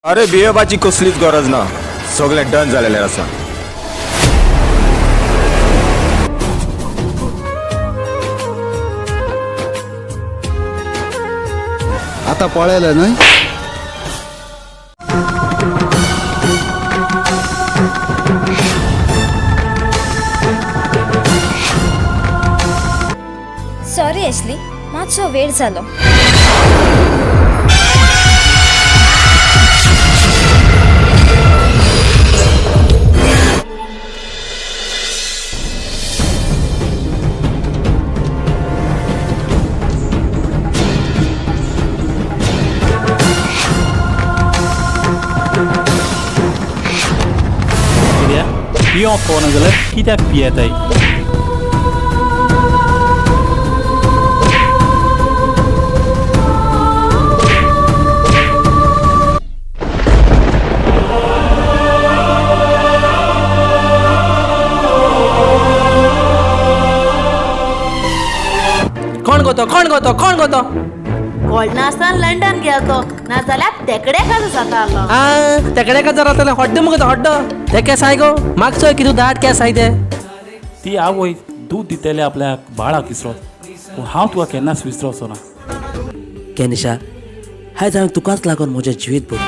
अरे भियेवपाची कसलीच गरज ना, सगळें डन जालेलें आसा. आता पळयलें न्हय. सॉरी एशली, मातसो वेळ जालो. पियोंक कोना जाल्यार कित्याक पियेताय. कोण गोतो व्हडलो आसतना लंडन गेलो नाजाल्यार तेकडे काजू जाता आलो. तेकडे का जरा त्याला हड्ड मग हड्ड ते केसाय गो मागचो कितू दाट केसाय ते. ती आवय दूध दितेले आपल्या बाळाक विसरत, पूण हांव तुका केन्नाच विसरचो ना. केनिशा हाय जाण तुकाच लागून म्हजें जिवीत भर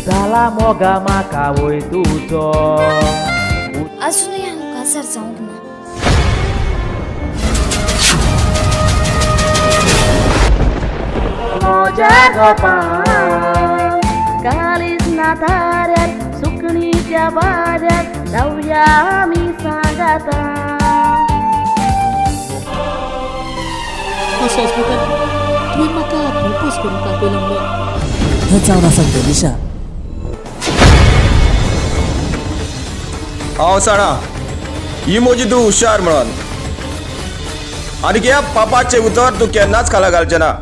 जाला मोगा म्हाका वय तुजो. अजूनही हांव काजार जावंक ना. म्हज्या गोपान काळीज ना ताऱ्यात सुकणीच्या वाऱ्यात जाऊया आमी सांगाता. तुवें म्हाका प्रपोज करून दाखयलो मगो. हें जावन आसा केनिशा. हांव साणा ही म्हजी तूं हुशार म्हणून, आनी ह्या पापाचें उतर तूं केन्नाच खाला घालचें ना.